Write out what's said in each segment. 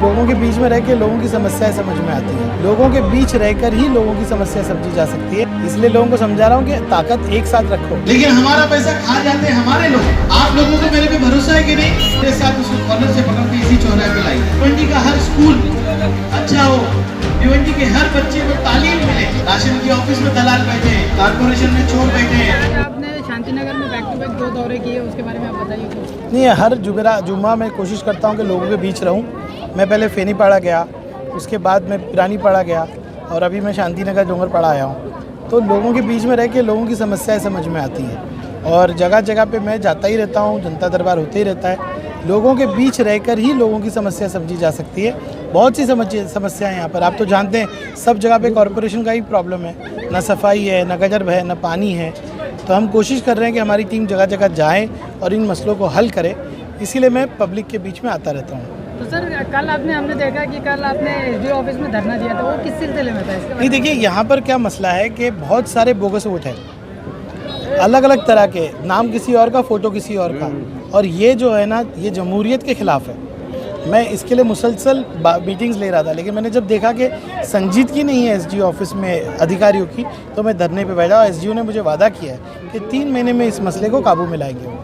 लोगों के बीच में रह के लोगों की समस्याएं समझ में आती हैं। लोगों के बीच रहकर ही लोगों की समस्या समझी जा सकती है। इसलिए लोगों को समझा रहा हूँ कि ताकत एक साथ रखो। लेकिन हमारा पैसा खा जाते हैं हमारे लोग। आप लोगों को मेरे पे भरोसा है कि नहीं? मेरे साथ उसको कॉलर से पकड़ के इसी चौराहे पे लाई। भिवंडी का हर स्कूल अच्छा हो, भिवंडी के हर बच्चे को तालीम मिले। राशन की ऑफिस में दलाल बैठे हैं, कारपोरेशन में चोर बैठे हैं। आपने शांतिनगर में बैक टू बैक 2 दौरे किए, उसके बारे में आप बताइए कुछ। नहीं, हर जुम्मा मैं कोशिश करता हूँ कि लोगों के बीच रहूँ। मैं पहले फेनीपाड़ा गया, उसके बाद मैं पुरानीपाड़ा गया और अभी मैं शांतिनगर डोंगरपाड़ा आया हूँ। तो लोगों के बीच में रह के लोगों की समस्याएं समझ में आती हैं और जगह जगह पे मैं जाता ही रहता हूँ। जनता दरबार होते ही रहता है। लोगों के बीच रहकर ही लोगों की समस्या समझी जा सकती है। बहुत सी समस्याएं यहाँ पर आप तो जानते हैं, सब जगह पे कॉरपोरेशन का ही प्रॉब्लम है। ना सफाई है, ना गटर है, ना पानी है। तो हम कोशिश कर रहे हैं कि हमारी टीम जगह जगह जाए और इन मसलों को हल करे। इसीलिए मैं पब्लिक के बीच में आता रहता हूँ। तो सर, कल हमने देखा कि कल आपने एसडीओ ऑफिस में धरना दिया था, वो किस सिलसिले में था? इसके नहीं, देखिए यहाँ पर क्या मसला है कि बहुत सारे बोगस वोट हैं, अलग अलग तरह के, नाम किसी और का, फ़ोटो किसी और का। और ये जो है ना, ये जमहूरियत के ख़िलाफ़ है। मैं इसके लिए मुसलसल मीटिंग्स ले रहा था, लेकिन मैंने जब देखा कि संजीदगी नहीं है एसडीओ ऑफिस में अधिकारियों की, तो मैं धरने पे बैठा। और एसडीओ ने मुझे वादा किया है कि 3 महीने में इस मसले को काबू में लाएंगे।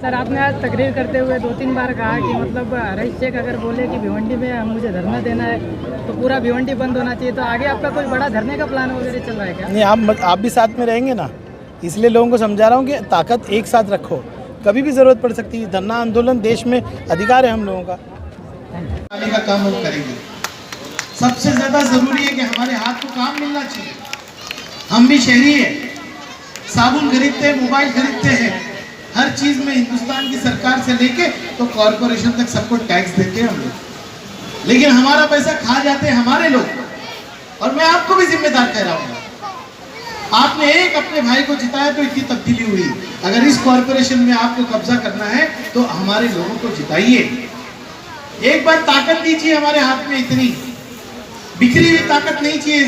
सर, आपने आज तकरीर करते हुए 2-3 बार कहा कि मतलब रईस शेख अगर बोले कि भिवंडी में मुझे धरना देना है तो पूरा भिवंडी बंद होना चाहिए। तो आगे आपका कोई बड़ा धरने का प्लान वगैरह चल रहा है क्या? नहीं, आप भी साथ में रहेंगे ना, इसलिए लोगों को समझा रहा हूँ कि ताकत एक साथ रखो। कभी भी ज़रूरत पड़ सकती है। धरना आंदोलन देश में अधिकार है हम लोगों का। का काम हम करेंगे। सबसे ज़्यादा ज़रूरी है कि हमारे हाथ को काम मिलना चाहिए। हम भी शहरी हैं, साबुन खरीदते हैं, मोबाइल खरीदते हैं, हर चीज़ में हिंदुस्तान की सरकार से लेके तो कॉरपोरेशन तक सबको टैक्स देते हैं हम लोग। लेकिन हमारा पैसा खा जाते हैं हमारे लोग। और मैं आपको भी जिम्मेदार कह रहा हूँ। आपने एक अपने भाई को जिताया तो इतनी तब्दीली हुई। अगर इस कॉरपोरेशन में आपको कब्जा करना है तो हमारे लोगों को जिताइए। एक बार ताकत दीजिए हमारे हाथ में। इतनी बिखरी हुई ताकत नहीं चाहिए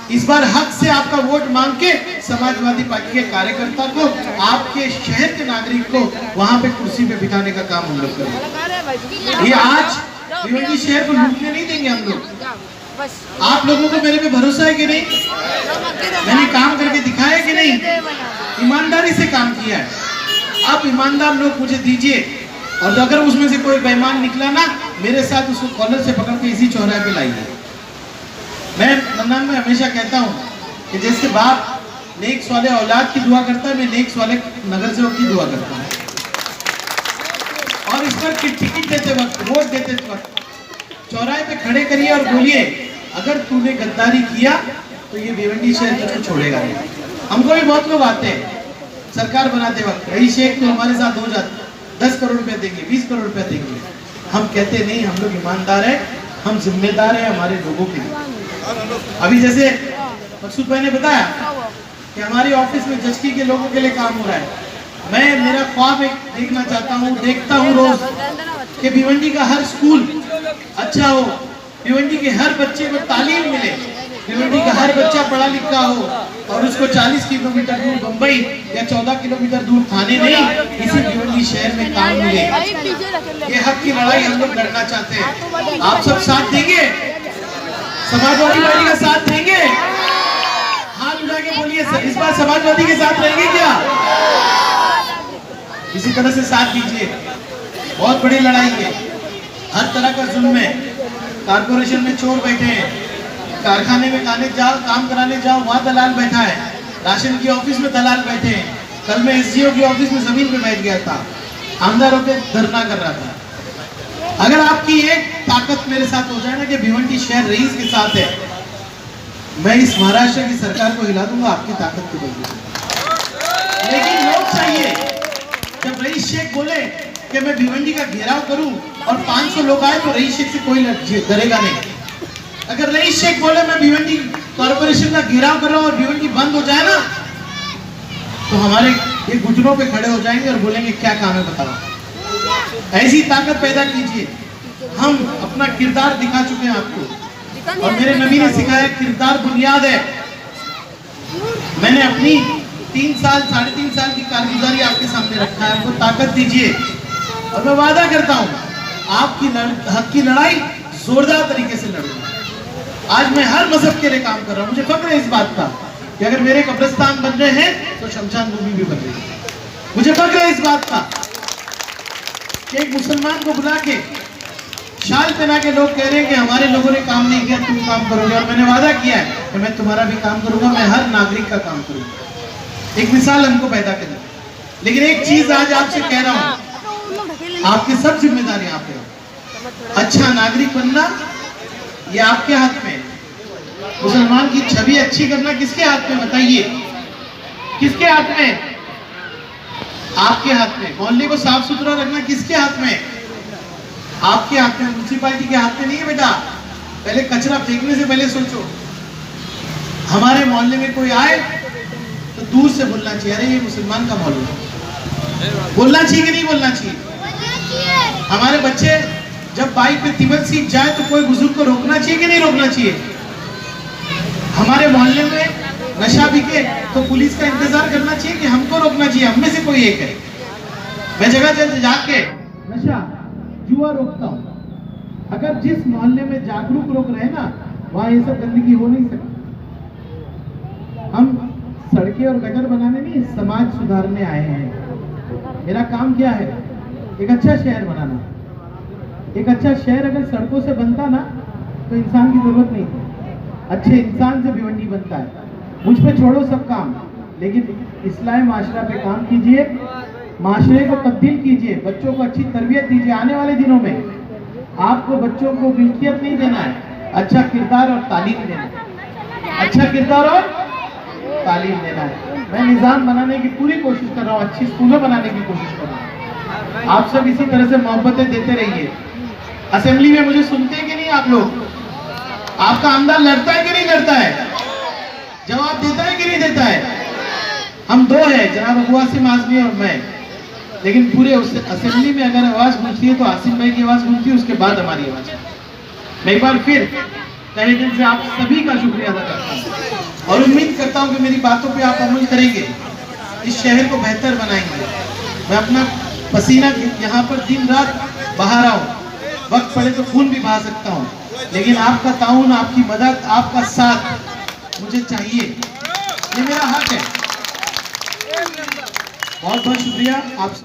इस बार हक से आपका वोट मांग के समाजवादी पार्टी के कार्यकर्ता को, आपके शहर के नागरिक को वहां पे कुर्सी पे बिठाने का काम हम लोग करेंगे। ये आज भिवंडी शहर को लूटने नहीं देंगे हम लोग। आप लोगों को मेरे पे भरोसा है कि नहीं? मैंने काम करके दिखाया कि नहीं? ईमानदारी से काम किया है। अब ईमानदार लोग मुझे दीजिए। और अगर उसमें से कोई बेईमान निकला ना, मेरे साथ उसको कॉलर से पकड़ के इसी चौराहे पे लाइए। मैं रमजान में हमेशा कहता हूँ कि जैसे बाप नेक वाले औलाद की दुआ करता है, मैं नेक वाले नगर सेवक की दुआ करता हूँ। और इस पर टिकट देते वक्त, वोट देते वक्त चौराहे पे खड़े करिए और बोलिए, अगर तूने गद्दारी किया तो ये भिवंडी शहर तुझको छोड़ेगा नहीं। हमको भी बहुत लोग आते हैं सरकार बनाते वक्त, रईस शेख तो हमारे साथ हो जाते, 10 करोड़ रुपया देंगे, 20 करोड़ रुपया देंगे। हम कहते नहीं, हम लोग ईमानदार हैं, हम जिम्मेदार हैं हमारे लोगों के लिए। अभी जैसे मकसूद भाई ने बताया कि हमारी ऑफिस में जचकी के लोगों के लिए काम हो रहा है। मेरा ख्वाब एक देखना चाहता हूँ, देखता हूँ रोज कि भिवंडी का हर स्कूल अच्छा हो, भिवंडी के हर बच्चे को तालीम मिले, भिवंडी का हर बच्चा पढ़ा लिखा हो और उसको 40 किलोमीटर दूर बम्बई या 14 किलोमीटर दूर थाने नहीं, इसी भिवंडी शहर में काम मिले। ये हक की लड़ाई हम लोग लड़ना चाहते हैं। आप सब साथ देंगे? समाजवादी पार्टी का साथ देंगे? हाथ उठा के बोलिए, इस बार समाजवादी के साथ रहेंगे क्या? इसी तरह से साथ दीजिए। बहुत बड़ी लड़ाई है, हर तरह का जुल्म है। कारपोरेशन में चोर बैठे हैं, कारखाने में काम कराने जाओ वहाँ दलाल बैठा है, राशन की ऑफिस में दलाल बैठे हैं। कल मैं एसडीओ की ऑफिस में जमीन पे बैठ गया था, आमदार होकर धरना कर रहा था। अगर आपकी एक ताकत मेरे साथ हो जाए ना कि भिवंडी शहर रईस के साथ है, मैं इस महाराष्ट्र की सरकार को हिला दूंगा आपकी ताकत के बदले। लेकिन लोग चाहिए, जब रईस शेख बोले कि मैं भिवंडी का घेराव करूं और 500 लोग आए तो रईस शेख से कोई डरेगा नहीं। अगर रईस शेख बोले मैं भिवंडी कॉर्पोरेशन का घेराव कर रहा हूं और भिवंडी बंद हो जाए ना, तो हमारे ये घुटनों पे खड़े हो जाएंगे और बोलेंगे क्या काम है बताओ। ऐसी ताकत पैदा कीजिए। हम अपना किरदार दिखा चुके हैं आपको, और मेरे नबी ने सिखाया किरदार बुनियाद है। मैंने अपनी 3 साल 3.5 साल की कारगुजारी आपके सामने रखा है। आपको ताकत दीजिए और मैं वादा करता हूँ आपकी हक की लड़ाई जोरदार तरीके से लड़ूंगा। आज मैं हर मजहब के लिए काम कर रहा हूँ। मुझे फक्र है इस बात का कि अगर मेरे कब्रिस्तान बन रहे हैं तो शमशान भूमि भी बन रही है। मुझे फक्र है इस बात का कि एक मुसलमान को बुला के शाल पहना के लोग कह रहे हैं कि हमारे लोगों ने काम नहीं किया, तुम काम करोगे। और मैंने वादा किया है कि मैं तुम्हारा भी काम करूंगा, मैं हर नागरिक का काम करूंगा। एक मिसाल हमको पैदा करें। लेकिन एक चीज आज आपसे कह रहा हूं, आपकी सब जिम्मेदारी आप पे। अच्छा नागरिक बनना ये आपके हाथ में। मुसलमान की छवि अच्छी करना किसके हाथ में, बताइए किसके हाथ में? आपके हाथ में। मोहल्ले को साफ सुथरा रखना किसके हाथ में? आपके हाथ में। म्युनिसिपैलिटी के हाथ में नहीं है बेटा। पहले कचरा फेंकने से पहले सोचो। हमारे मोहल्ले में कोई आए तो दूर से बोलना चाहिए, अरे ये मुसलमान का मोहल्ला। बोलना चाहिए कि नहीं बोलना चाहिए? हमारे बच्चे जब बाइक पे तिब्बत सीख जाए तो कोई बुजुर्ग को रोकना चाहिए कि नहीं रोकना चाहिए? हमारे मोहल्ले में नशा बिके तो पुलिस का इंतजार करना चाहिए कि हमको रोकना चाहिए? हम में से कोई एक है। मैं जगह जगह जाके नशा जुआ रोकता हूँ। अगर जिस मोहल्ले में जागरूक लोग रहे ना, वहाँ ये सब गंदगी हो नहीं सकती। हम सड़कें और गटर बनाने नहीं, समाज सुधारने आए हैं। मेरा काम क्या है? एक अच्छा शहर बनाना। एक अच्छा शहर अगर सड़कों से बनता ना तो इंसान की जरूरत नहीं थी। अच्छे इंसान से भिवंडी बनता है। मुझ पे छोड़ो सब काम, लेकिन इस्लाही माशरा पे काम कीजिए, माशरे को तब्दील कीजिए, बच्चों को अच्छी तरबियत दीजिए। आने वाले दिनों में आपको बच्चों को मिल्कियत नहीं देना है, अच्छा किरदार और तालीम देना है। अच्छा किरदार और तालीम देना है। मैं निज़ाम बनाने की पूरी कोशिश कर रहा हूँ, अच्छी स्कूलें बनाने की कोशिश कर रहा हूँ। आप सब इसी तरह से मोहब्बतें देते रहिए। असेंबली में मुझे सुनते हैं कि नहीं आप लोग? आपका आमदार लड़ता है कि नहीं लड़ता है? जवाब देता है कि नहीं देता है? हम दो हैं, जनाब अबू आसिम आजमी और मैं। लेकिन पूरे असेंबली में अगर आवाज गूंजती है तो आसिम भाई की आवाज गूंजती है, उसके बाद हमारी आवाज। मैं एक बार फिर तहे दिल से आप सभी का शुक्रिया अदा करता हूँ और उम्मीद करता हूँ कि मेरी बातों पे आप अमल करेंगे, इस शहर को बेहतर बनाएंगे। मैं अपना पसीना यहाँ पर दिन रात बहा रहा हूँ, वक्त पड़े तो खून भी बहा सकता हूँ, लेकिन आपका ताउन, आपकी मदद, आपका साथ मुझे चाहिए। ये मेरा हक है। बहुत बहुत शुक्रिया आप